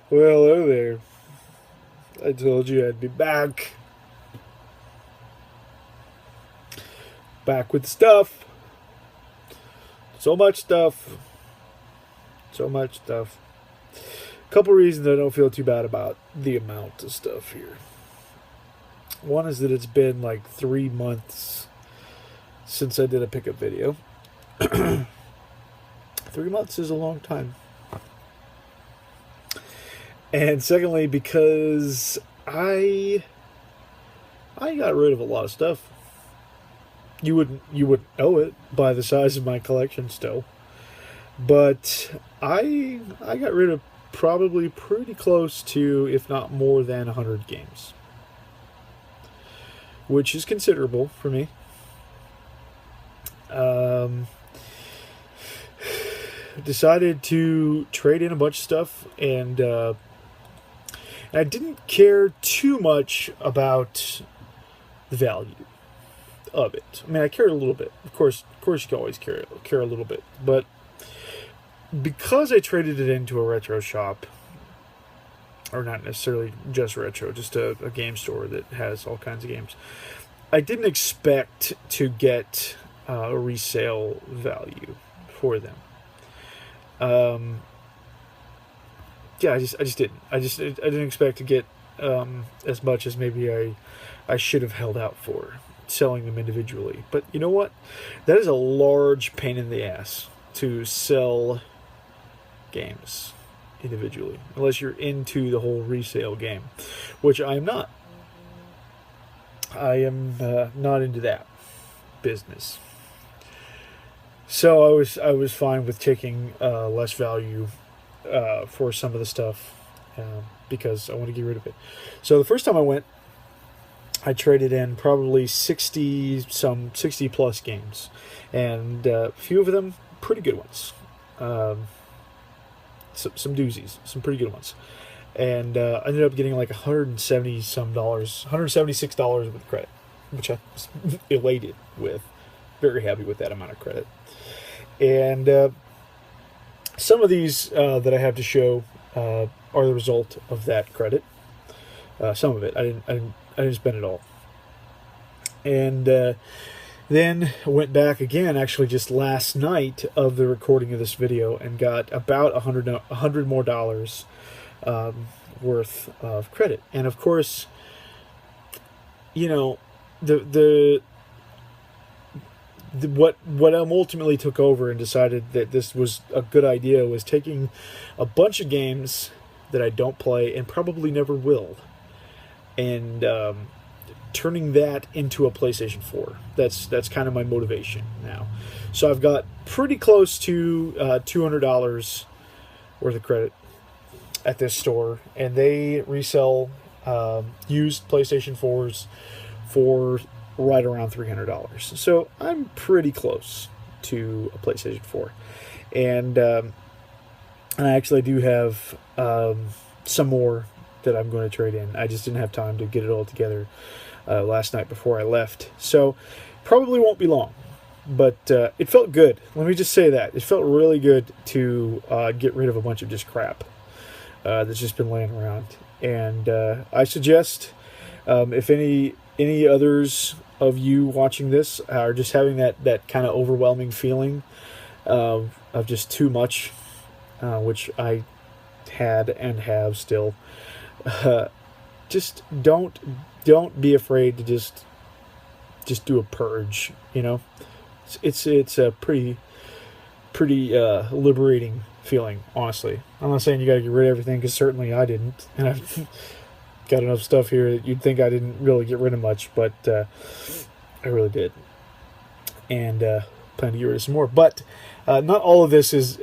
Well, hello there. I told you I'd be back. Back with stuff. So much stuff. So much stuff. Couple reasons I don't feel too bad about the amount of stuff here. One is that it's been like 3 months since I did a pickup video. 3 months is a long time. And secondly, because I got rid of a lot of stuff. You wouldn't know it by the size of my collection still. But I got rid of probably pretty close to, if not more than 100 games. Which is considerable for me. Decided to trade in a bunch of stuff, and I didn't care too much about the value of it. I mean, I cared a little bit. Of course, you can always care a little bit. But because I traded it into a retro shop, or not necessarily just retro, just a game store that has all kinds of games, I didn't expect to get a resale value for them. Yeah, I just didn't. I didn't expect to get as much as maybe I should have held out for selling them individually. But you know what? That is a large pain in the ass to sell games individually, unless you're into the whole resale game, which I am not. I am not into that business. So I was fine with taking less value for some of the stuff because I want to get rid of it. So the first time I went, I traded in probably 60 plus games, and a few of them pretty good ones. Some doozies, some pretty good ones, and I ended up getting like $176 with credit, which I was elated with. Very happy with that amount of credit. And some of these that I have to show are the result of that credit. Some of it I didn't spend it all. And then went back again, actually just last night of the recording of this video, and got about $100 more dollars worth of credit. And of course, you know, what ultimately took over and decided that this was a good idea was taking a bunch of games that I don't play and probably never will, and turning that into a PlayStation 4. That's kind of my motivation now. So I've got pretty close to $200 worth of credit at this store, and they resell used PlayStation 4s for right around $300. So I'm pretty close to a PlayStation 4. And I actually do have some more that I'm going to trade in. I just didn't have time to get it all together last night before I left. So probably won't be long. But it felt good. Let me just say that. It felt really good to get rid of a bunch of just crap that's just been laying around. And I suggest if any others of you watching this are just having that kind of overwhelming feeling of just too much, which I had and have still, just don't be afraid to just do a purge. You know, it's a pretty liberating feeling, honestly. I'm not saying you got to get rid of everything, because certainly I didn't, and I've got enough stuff here that you'd think I didn't really get rid of much, but I really did, and plan to get rid of some more. But not all of this is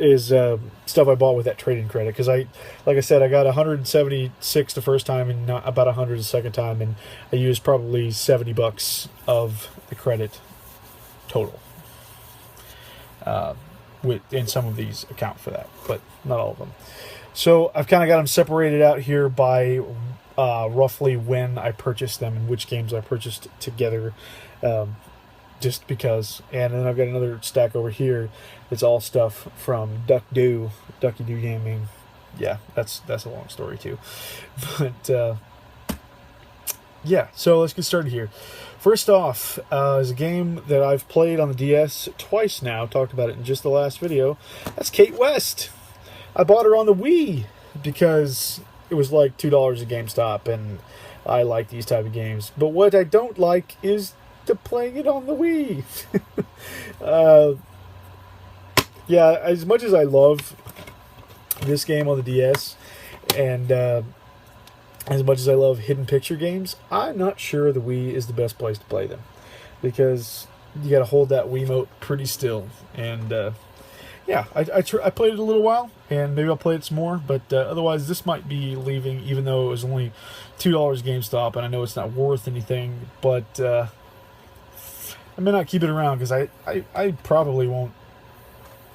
stuff I bought with that trading credit, because like I said, I got 176 the first time and not about 100 the second time, and I used probably $70 of the credit total. And some of these account for that, but not all of them. So I've kind of got them separated out here by roughly when I purchased them and which games I purchased together, just because. And then I've got another stack over here that's all stuff from Ducky Doo Gaming, yeah, that's a long story too. But yeah, so let's get started here. First off, is a game that I've played on the DS twice now. Talked about it in just the last video. That's Kate West. I bought her on the Wii because it was like $2 at GameStop, and I like these type of games. But what I don't like is playing it on the Wii. Yeah, as much as I love this game on the DS, and as much as I love hidden picture games, I'm not sure the Wii is the best place to play them, because you got to hold that Wiimote pretty still. And yeah, I played it a little while, and maybe I'll play it some more. But otherwise, this might be leaving, even though it was only $2 GameStop, and I know it's not worth anything. But I may not keep it around because I probably won't.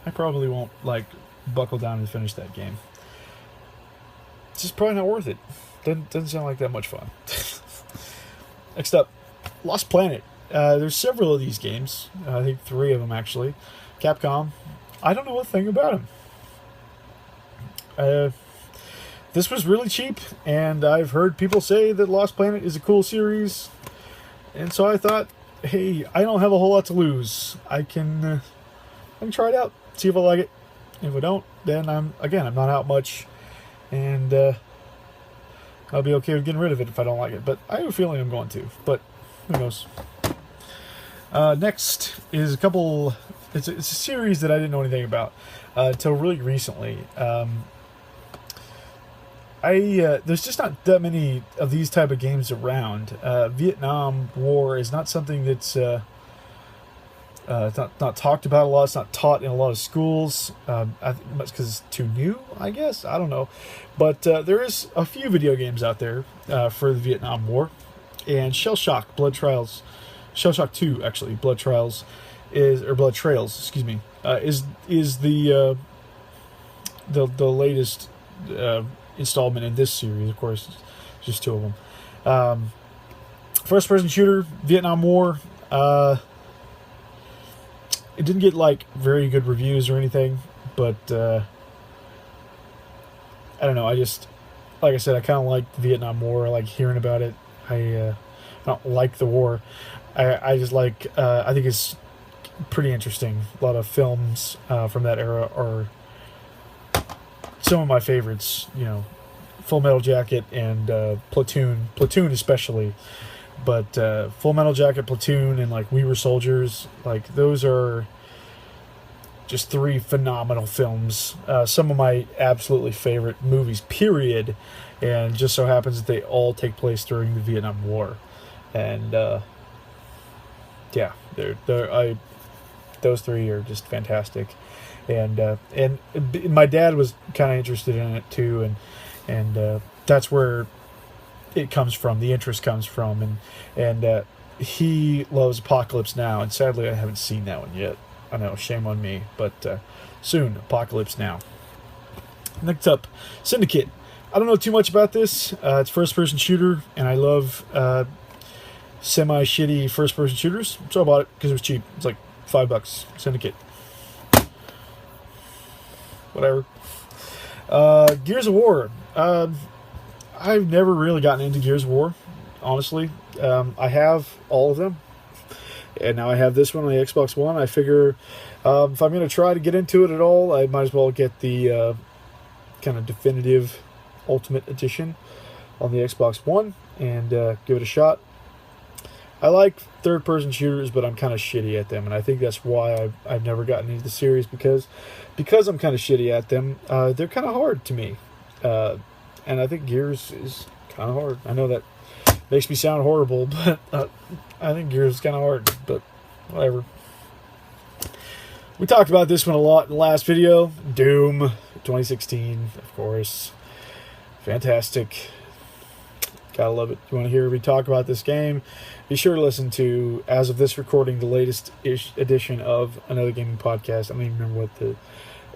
I probably won't like buckle down and finish that game. It's just probably not worth it. Doesn't sound like that much fun. Next up, Lost Planet. There's several of these games. I think 3 of them actually. Capcom. I don't know a thing about them. This was really cheap, and I've heard people say that Lost Planet is a cool series, and so I thought, hey, I don't have a whole lot to lose. I can try it out, see if I like it. If I don't, then I'm not out much, and I'll be okay with getting rid of it if I don't like it. But I have a feeling I'm going to. But who knows? Next is a couple. It's a series that I didn't know anything about until really recently. There's just not that many of these type of games around. Vietnam War is not something that's it's not talked about a lot. It's not taught in a lot of schools. I think much because it's too new, I guess. I don't know. But there is a few video games out there for the Vietnam War. And Shell Shock, Blood Trials, Shell Shock 2, actually, Blood Trials, Blood Trails, excuse me, is the latest installment in this series. Of course, just 2 of them. First-person shooter, Vietnam War. It didn't get like very good reviews or anything, but I don't know. I just, like I said, I kind of like the Vietnam War. I like hearing about it. I don't like the war. I just like. I think it's pretty interesting. A lot of films from that era are some of my favorites. You know, Full Metal Jacket and Platoon. Platoon especially. But Full Metal Jacket, Platoon, and like We Were Soldiers, like those are just 3 phenomenal films. Some of my absolutely favorite movies, period. And just so happens that they all take place during the Vietnam War. And yeah, those 3 are just fantastic. And my dad was kind of interested in it too, and that's where it comes from, the interest comes from, and he loves Apocalypse Now, and sadly I haven't seen that one yet. I know, shame on me, but soon, Apocalypse Now. Next up, Syndicate. I don't know too much about this. It's first-person shooter, and I love semi-shitty first-person shooters, so I bought it because it was cheap. It's like $5. Syndicate. Whatever. Gears of War. I've never really gotten into Gears of War, honestly. I have all of them, and now I have this one on the Xbox One. I figure if I'm going to try to get into it at all, I might as well get the kind of definitive Ultimate Edition on the Xbox One and give it a shot. I like third-person shooters, but I'm kind of shitty at them, and I think that's why I've never gotten into the series, because I'm kind of shitty at them. They're kind of hard to me. And I think Gears is kind of hard. I know that makes me sound horrible, but I think Gears is kind of hard. But whatever. We talked about this one a lot in the last video. Doom 2016, of course. Fantastic. Gotta love it. If you want to hear me talk about this game, be sure to listen to, as of this recording, the latest edition of Another Gaming Podcast. I don't even remember what the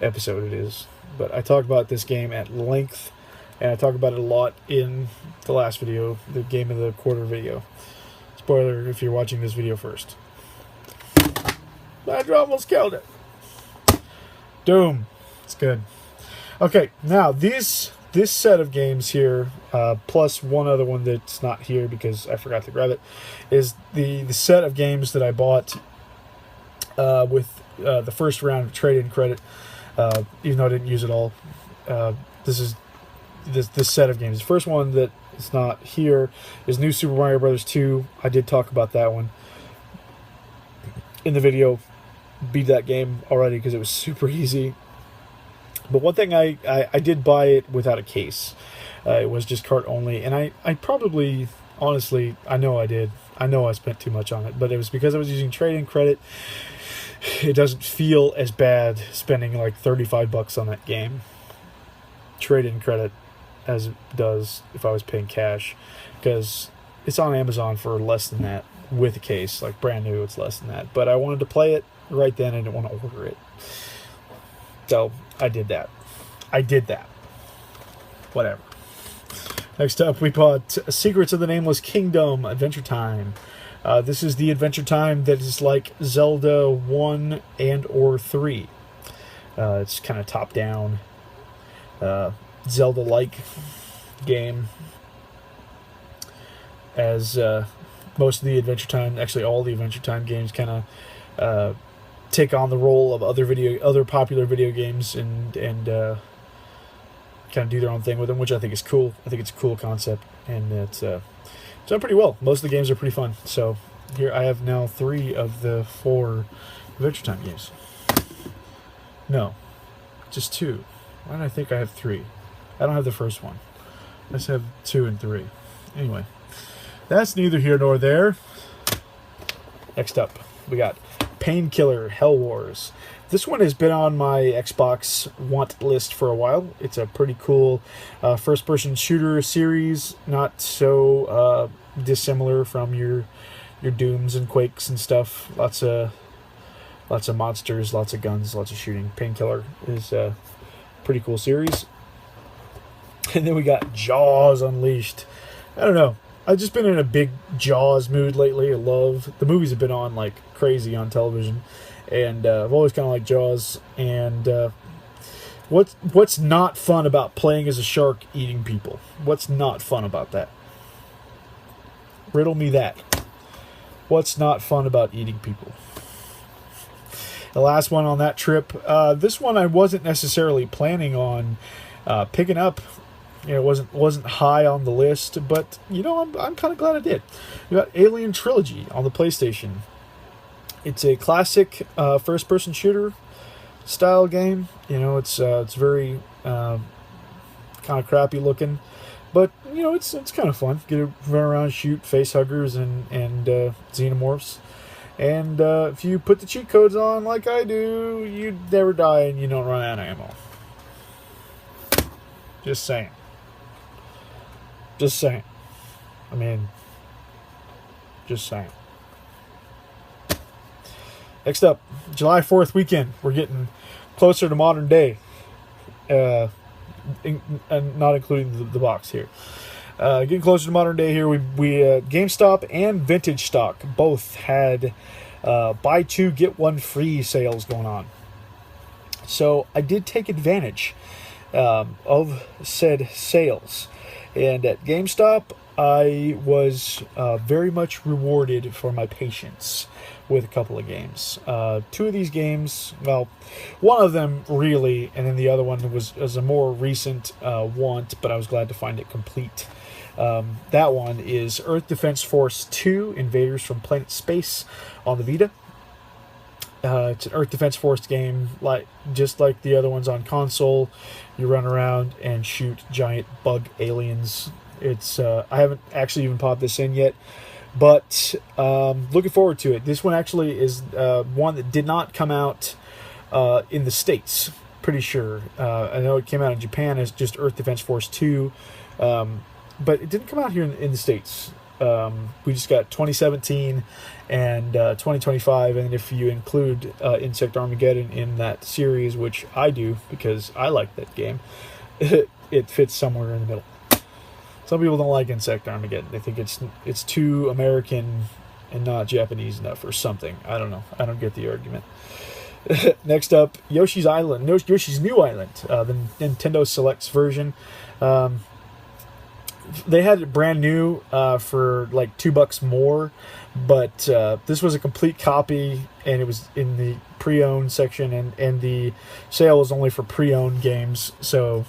episode it is. But I talk about this game at length. And I talk about it a lot in the last video, the Game of the Quarter video. Spoiler if you're watching this video first. I almost killed it. Doom. It's good. Okay, now this set of games here, plus one other one that's not here because I forgot to grab it, is the set of games that I bought with the first round of trade-in credit, even though I didn't use it all. This is this set of games. The first one that is not here is New Super Mario Bros. 2. I did talk about that one in the video. Beat that game already because it was super easy. But one thing I did buy it without a case. It was just cart only, and I probably, honestly, I know I did. I know I spent too much on it, but it was because I was using trade-in credit. It doesn't feel as bad spending like $35 on that game, trade-in credit, as it does if I was paying cash, because it's on Amazon for less than that with a case, like brand new. It's less than that, but I wanted to play it right then. I didn't want to order it, so I did that. Whatever. Next up, we bought Secrets of the Nameless Kingdom Adventure Time. This is the Adventure Time that is like Zelda 1 and or 3. It's kind of top-down, Zelda-like game. As most of the Adventure Time, actually all the Adventure Time games, kind of take on the role of other popular video games and kind of do their own thing with them, which I think is cool. I think it's a cool concept, and it's done pretty well. Most of the games are pretty fun. So here I have now 3 of the 4 Adventure Time games. No, just 2. Why did I think I have 3? I don't have the first one. I just have 2 and 3. Anyway, that's neither here nor there. Next up, we got Painkiller Hell Wars. This one has been on my Xbox want list for a while. It's a pretty cool first-person shooter series, not so dissimilar from your Dooms and Quakes and stuff. Lots of monsters, lots of guns, lots of shooting. Painkiller is a pretty cool series. And then we got Jaws Unleashed. I don't know. I've just been in a big Jaws mood lately. I love the movies have been on like crazy on television, and I've always kind of liked Jaws. And what's not fun about playing as a shark eating people? What's not fun about that? Riddle me that. What's not fun about eating people? The last one on that trip. This one I wasn't necessarily planning on picking up. You know, it wasn't high on the list, but you know, I'm kind of glad I did. We got Alien Trilogy on the PlayStation. It's a classic first-person shooter style game. You know, it's very kind of crappy looking, but you know, it's kind of fun. Get to run around, shoot face huggers and xenomorphs. And if you put the cheat codes on like I do, you never die and you don't run out of ammo. Just saying. Just saying. I mean, just saying. Next up, July 4th weekend. We're getting closer to modern day. And not including the box here. Getting closer to modern day here. We GameStop and Vintage Stock both had buy 2 get 1 free sales going on. So I did take advantage of said sales. And at GameStop, I was very much rewarded for my patience with a couple of games. 2 of these games, well, one of them really, and then the other one was a more recent want, but I was glad to find it complete. That one is Earth Defense Force 2, Invaders from Planet Space on the Vita. It's an Earth Defense Force game, just like the other ones on console. You run around and shoot giant bug aliens. It's I haven't actually even popped this in yet, but looking forward to it. This one actually is one that did not come out in the States, pretty sure. I know it came out in Japan as just Earth Defense Force 2, but it didn't come out here in the States. We just got 2017 and 2025, and if you include Insect Armageddon in that series, which I do because I like that game, it fits somewhere in the middle. Some people don't like Insect Armageddon. They think it's too American and not Japanese enough or something. I don't know. I don't get the argument. Next up, Yoshi's Island. Yoshi's New Island, the Nintendo Selects version. They had it brand new for like $2 more, but this was a complete copy, and it was in the pre-owned section, and the sale was only for pre-owned games. So,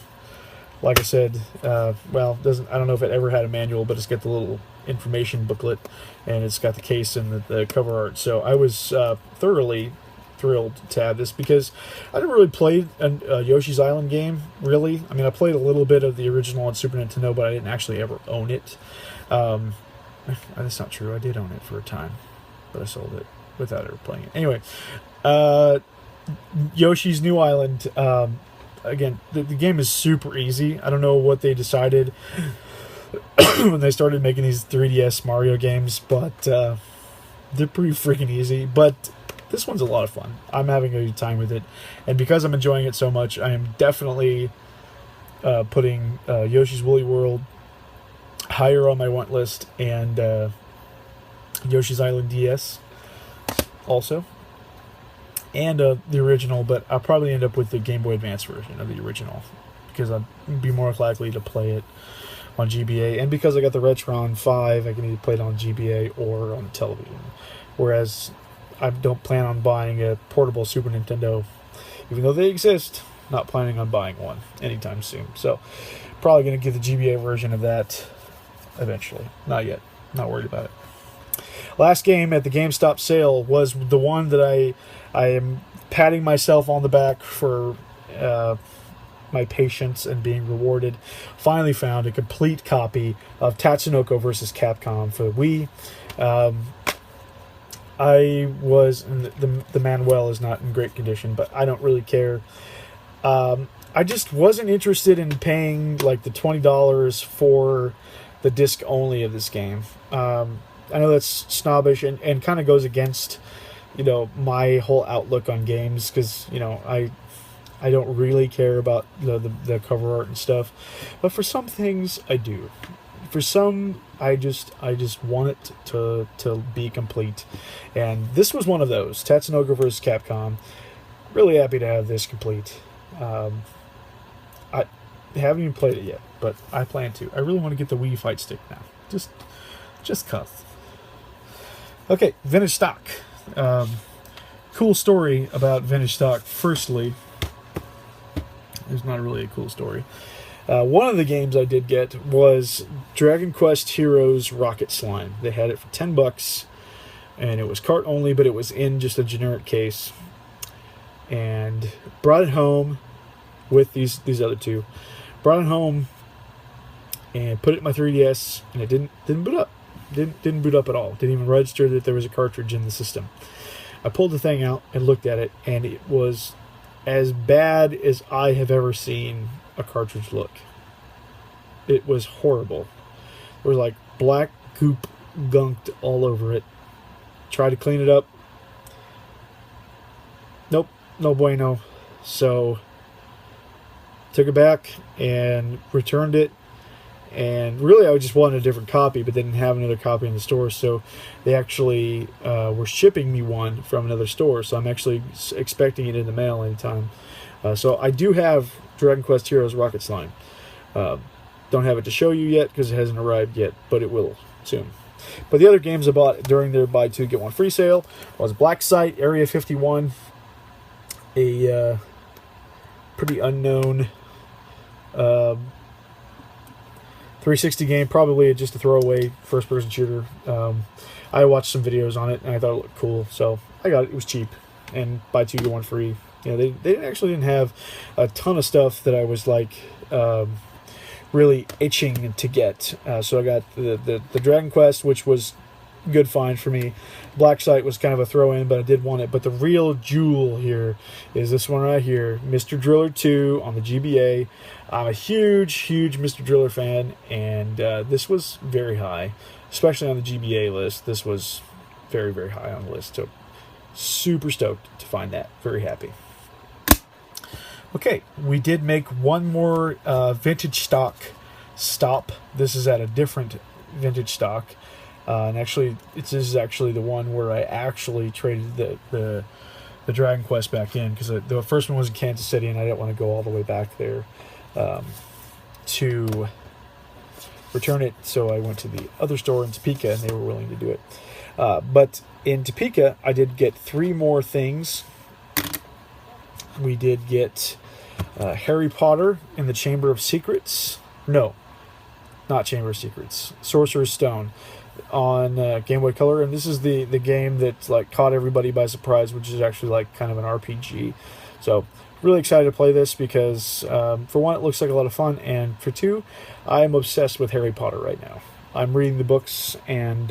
like I said, well, I don't know if it ever had a manual, but it's got the little information booklet, and it's got the case and the cover art. So I was thoroughly thrilled to have this, because I never really played a Yoshi's Island game, really. I mean, I played a little bit of the original on Super Nintendo, but I didn't actually ever own it. That's not true. I did own it for a time, but I sold it without ever playing it. Anyway, Yoshi's New Island. Again, the game is super easy. I don't know what they decided when they started making these 3DS Mario games, but they're pretty freaking easy. But this one's a lot of fun. I'm having a good time with it, and because I'm enjoying it so much, I am definitely putting Yoshi's Woolly World higher on my want list, and Yoshi's Island DS also, and the original. But I'll probably end up with the Game Boy Advance version of the original, because I'd be more likely to play it on GBA, and because I got the Retron 5, I can either play it on GBA or on television. Whereas I don't plan on buying a portable Super Nintendo, even though they exist. Not planning on buying one anytime soon. So, probably going to get the GBA version of that eventually. Not yet. Not worried about it. Last game at the GameStop sale was the one that I am patting myself on the back for my patience and being rewarded. Finally found a complete copy of Tatsunoko vs. Capcom for the Wii. The manual is not in great condition, but I don't really care. I just wasn't interested in paying like the $20 for the disc only of this game. I know that's snobbish and kind of goes against, my whole outlook on games, because, I don't really care about the cover art and stuff. But for some things, I do. For some, I just want it to be complete. And this was one of those. Tatsunoko vs. Capcom. Really happy to have this complete. I haven't even played it yet, but I plan to. I really want to get the Wii Fight Stick now. Just cuz. Okay, Vintage Stock. Cool story about Vintage Stock. Firstly, there's not really a cool story. One of the games I did get was Dragon Quest Heroes Rocket Slime. They had it for $10, and it was cart only, but it was in just a generic case. And brought it home with these other two. Brought it home and put it in my 3DS, and it didn't boot up. Didn't boot up at all. Didn't even register that there was a cartridge in the system. I pulled the thing out and looked at it, and it was as bad as I have ever seen a cartridge look. It was horrible. There was like black goop gunked all over it. Tried to clean it up. Nope, no bueno. So took it back and returned it. And really, I just wanted a different copy, but they didn't have another copy in the store. So they actually were shipping me one from another store. So I'm actually expecting it in the mail anytime. So I do have Dragon Quest Heroes Rocket Slime. Don't have it to show you yet because it hasn't arrived yet, but it will soon. But the other games I bought during their buy two get one free sale was Black Site Area 51, a pretty unknown 360 game, probably just a throwaway first-person shooter. I watched some videos on it and I thought it looked cool, so I got it. It was cheap, and buy two get one free. They actually didn't have a ton of stuff that I was like really itching to get. So I got the Dragon Quest, which was a good find for me. Black Site was kind of a throw-in, but I did want it. But the real jewel here is this one right here, Mr. Driller 2 on the GBA. I'm a huge Mr. Driller fan, and this was very high, especially on the GBA list. This was very, very high on the list. So super stoked to find that. Very happy. Okay, we did make one more vintage stock stop. This is at a different vintage stock. And actually, this is actually the one where I actually traded the the Dragon Quest back in, because the first one was in Kansas City, and I didn't want to go all the way back there to return it. So I went to the other store in Topeka, and they were willing to do it. But in Topeka, I did get 3 more things. We did get Harry Potter in the Chamber of Secrets. No, not Chamber of Secrets. Sorcerer's Stone on Game Boy Color, and this is the game that like caught everybody by surprise, which is actually like kind of an RPG. So really excited to play this because for one, it looks like a lot of fun, and for two, I am obsessed with Harry Potter right now. I'm reading the books, and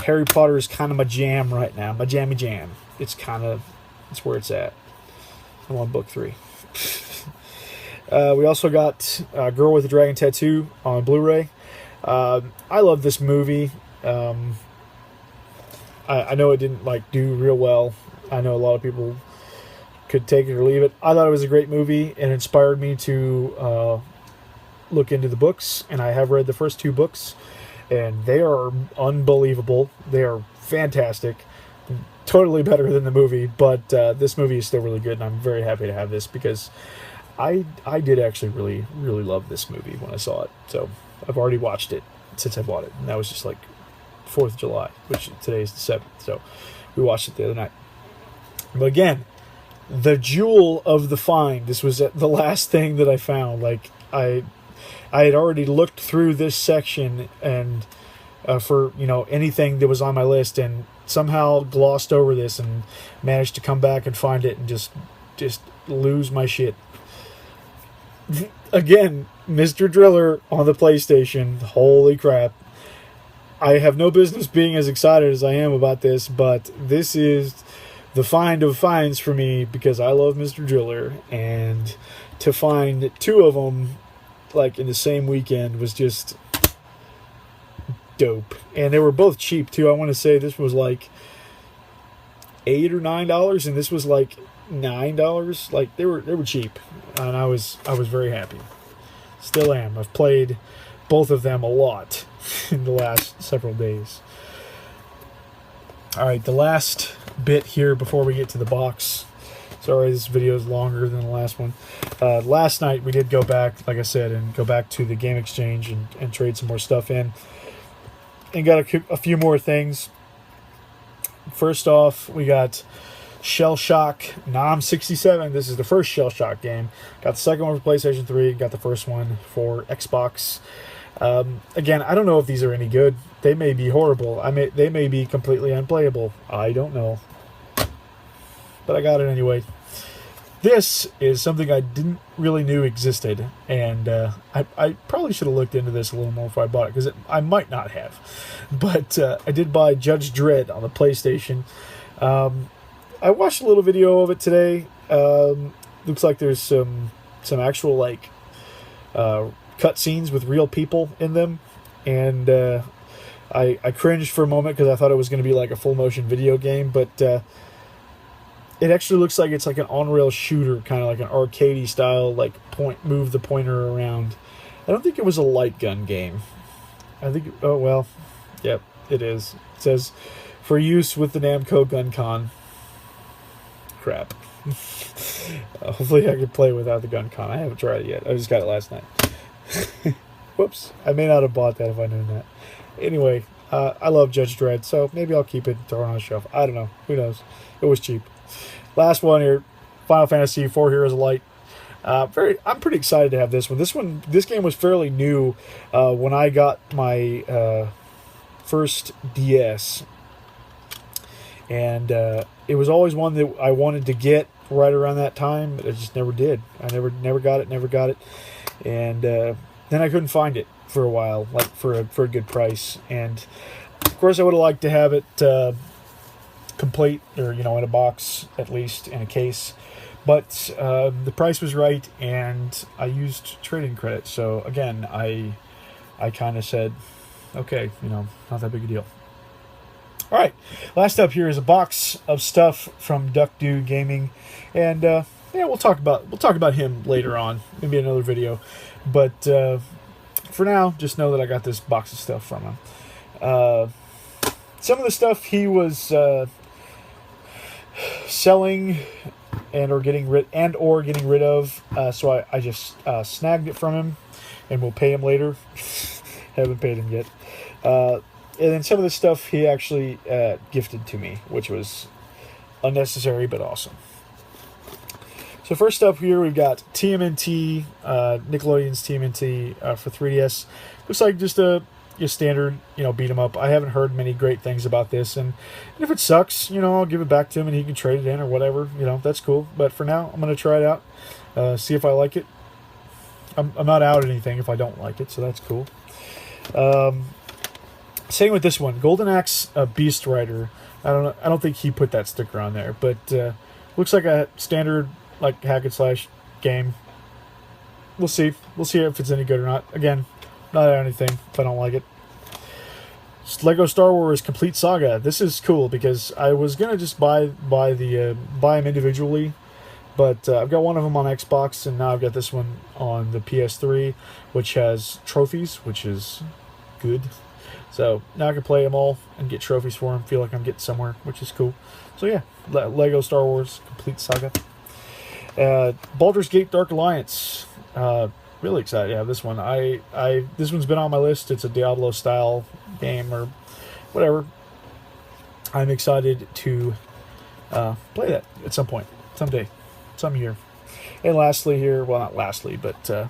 Harry Potter is kind of my jam right now, my jammy jam. It's where it's at. I'm on book 3. We also got Girl with the Dragon Tattoo on Blu-ray. I love this movie. I know it didn't like do real well. I know a lot of people could take it or leave it. I thought it was a great movie, and inspired me to look into the books, and I have read the first 2 books, and they are unbelievable. They are fantastic. Totally better than the movie, but this movie is still really good, and I'm very happy to have this because I did actually really, really love this movie when I saw it. So I've already watched it since I bought it, and that was just like 4th of July, which today is the 7th, so we watched it the other night. But again, the jewel of the find, this was the last thing that I found. Like, I had already looked through this section and for, you know, anything that was on my list, and somehow glossed over this and managed to come back and find it and just lose my shit. Again, Mr. Driller on the PlayStation. Holy crap. I have no business being as excited as I am about this, but this is the find of finds for me because I love Mr. Driller, and to find 2 of them like in the same weekend was just dope. And they were both cheap too. I want to say this was like $8 or $9, and this was like $9. Like they were cheap, and I was very happy. Still am. I've played both of them a lot in the last several days. All right, the last bit here before we get to the box. Sorry, this video is longer than the last one. Last night we did go back, like I said, and go back to the Game Exchange and trade some more stuff in. And got a few more things. First off, we got Shell Shock Nam 67. This is the first Shell Shock game. Got the second one for PlayStation 3. Got the first one for Xbox. Again, I don't know if these are any good. They may be horrible. They may be completely unplayable. I don't know. But I got it anyway. This is something I didn't really knew existed, and I probably should have looked into this a little more before I bought it, because I might not have. But I did buy Judge Dredd on the PlayStation. I watched a little video of it today. Looks like there's some actual like cutscenes with real people in them, and I cringed for a moment because I thought it was going to be like a full motion video game, but it actually looks like it's like an on-rail shooter, kind of like an arcadey style, like move the pointer around. I don't think it was a light gun game. I think, oh well, yep, it is. It says, for use with the Namco Gun Con. Crap. Hopefully I can play without the Gun Con. I haven't tried it yet. I just got it last night. Whoops. I may not have bought that if I knew that. Anyway, I love Judge Dredd, so maybe I'll keep it and throw it on a shelf. I don't know. Who knows? It was cheap. Last one here, Final Fantasy IV Heroes of Light. I'm pretty excited to have this one. This game was fairly new when I got my first DS, and it was always one that I wanted to get right around that time, but I just never did. I never got it, and then I couldn't find it for a while, like for a good price. And of course, I would have liked to have it complete, or in a box, at least in a case, but the price was right, and I used trading credit. So again, I kind of said, okay, not that big a deal. All right, last up here is a box of stuff from Duck Dude Gaming, and we'll talk about him later on, maybe another video, but for now, just know that I got this box of stuff from him. Some of the stuff he was selling or getting rid of. So I just snagged it from him, and we'll pay him later. Haven't paid him yet. And then some of the stuff he actually gifted to me, which was unnecessary but awesome. So first up here, we've got TMNT, Nickelodeon's TMNT for 3DS. Looks like just a standard, beat 'em up. I haven't heard many great things about this, and if it sucks, I'll give it back to him and he can trade it in or whatever. That's cool. But for now, I'm going to try it out, see if I like it. I'm not out anything if I don't like it, so that's cool. Same with this one, Golden Axe Beast Rider. I don't think he put that sticker on there, but looks like a standard hack and slash game. We'll see. We'll see if it's any good or not. Again, not out anything if I don't like it. Lego Star Wars Complete Saga. This is cool because I was gonna just buy them individually, but I've got one of them on Xbox, and now I've got this one on the PS3, which has trophies, which is good. So now I can play them all and get trophies for them. Feel like I'm getting somewhere, which is cool. So yeah, Lego Star Wars Complete Saga. Baldur's Gate Dark Alliance. Really excited to have this one. This one's been on my list. It's a Diablo style game or whatever. I'm excited to play that at some point, someday, some year. And lastly here, well, not lastly, but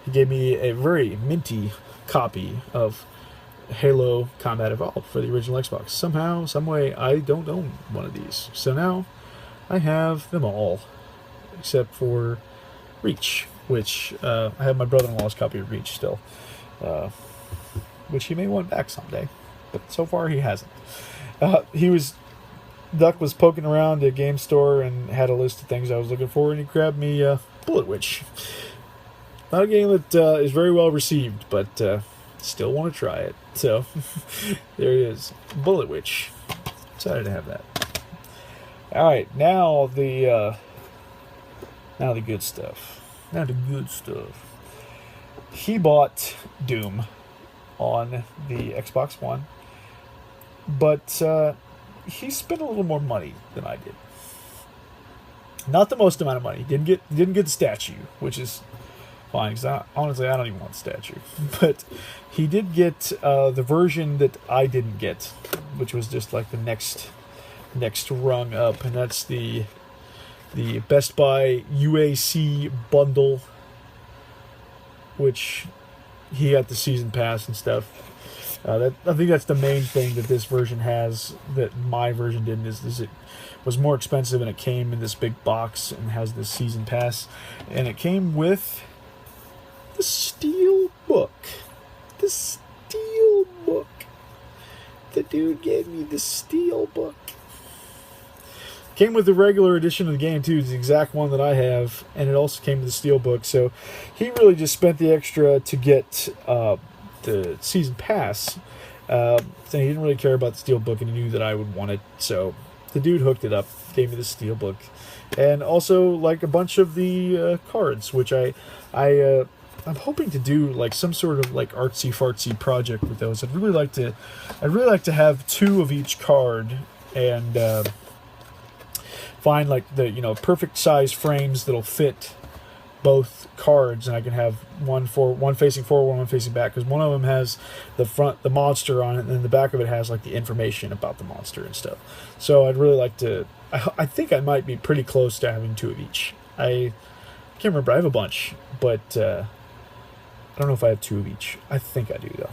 he gave me a very minty copy of Halo Combat Evolved for the original Xbox. Somehow, some way, I don't own one of these. So now I have them all, except for Reach, which I have my brother-in-law's copy of Reach still, which he may want back someday, but so far he hasn't. Duck was poking around a game store and had a list of things I was looking for, and he grabbed me Bullet Witch. Not a game that is very well received, but still want to try it. So there it is, Bullet Witch. Excited to have that. All right, now the good stuff. Now the good stuff. He bought Doom on the Xbox One, but he spent a little more money than I did. Not the most amount of money. Didn't get the statue, which is fine, because honestly, I don't even want the statue. But he did get the version that I didn't get, which was just like the next rung up, and that's the Best Buy UAC bundle, which he got the season pass and stuff. I think that's the main thing that this version has that my version didn't, is it was more expensive, and it came in this big box and has this season pass, and it came with the steel book. The steel book. The dude gave me the steel book. Came with the regular edition of the game too. It's the exact one that I have, and it also came with the steel book. So he really just spent the extra to get the season pass. So he didn't really care about the steel book, and he knew that I would want it. So the dude hooked it up, gave me the steel book, and also like a bunch of the cards, which I'm hoping to do like some sort of like artsy fartsy project with those. I'd really like to have 2 of each card, and find like the perfect size frames that'll fit both cards, and I can have one facing forward, one facing back, because one of them has the monster on it, and then the back of it has like the information about the monster and stuff. So I'd really like to. I think I might be pretty close to having 2 of each. I can't remember. I have a bunch, but I don't know if I have 2 of each. I think I do though.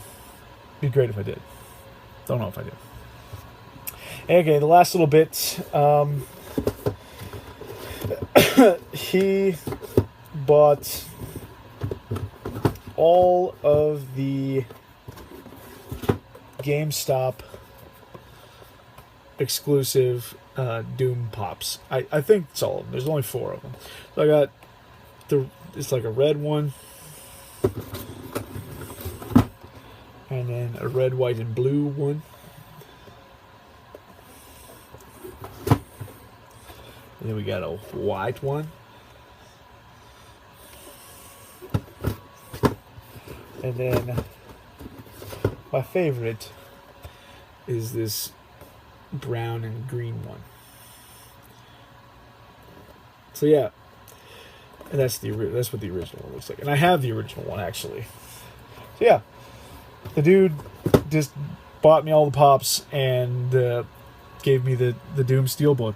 Be great if I did. Don't know if I do. Okay, the last little bit. He bought all of the GameStop exclusive Doom Pops. I think it's all of them. There's only 4 of them. So I got it's like a red one, and then a red, white, and blue one. And then we got a white one. And then my favorite is this brown and green one. So yeah, and that's what the original one looks like, and I have the original one actually. So yeah, the dude just bought me all the pops and gave me the Doom Steelbook,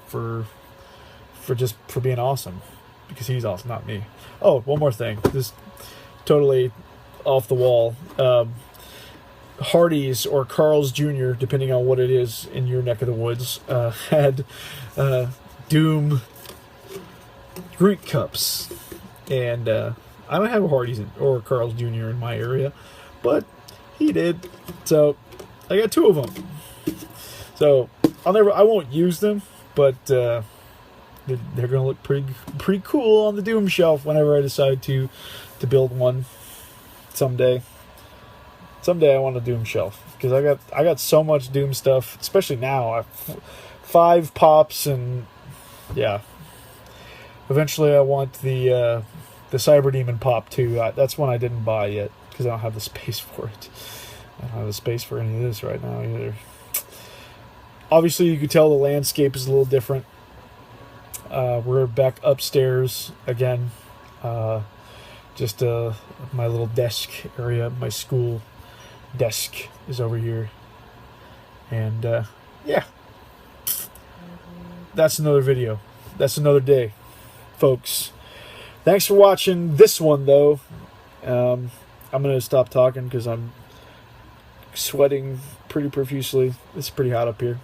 for being awesome, because he's awesome, not me. Oh, one more thing, this totally off the wall. Hardee's or Carl's Jr., depending on what it is in your neck of the woods, had Doom Greek cups, and I don't have a Hardee's or Carl's Jr. in my area, but he did, so I got 2 of them. So I won't use them, but they're gonna look pretty cool on the Doom shelf whenever I decide to build one someday. Someday I want a Doom shelf, because I got so much Doom stuff, especially now. I have 5 pops, and yeah. Eventually I want the Cyber Demon pop too. That's one I didn't buy yet, because I don't have the space for it. I don't have the space for any of this right now either. Obviously you can tell the landscape is a little different. We're back upstairs again. Just my little desk area, my school desk is over here, and yeah, that's another video, that's another day, folks. Thanks for watching this one, though. I'm gonna stop talking because I'm sweating pretty profusely. It's pretty hot up here,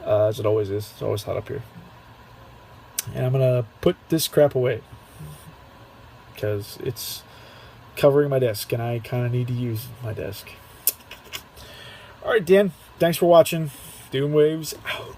as it always is. It's always hot up here, and I'm gonna put this crap away because it's covering my desk, and I kind of need to use my desk. Alright, Dan, thanks for watching. Doom Waves out.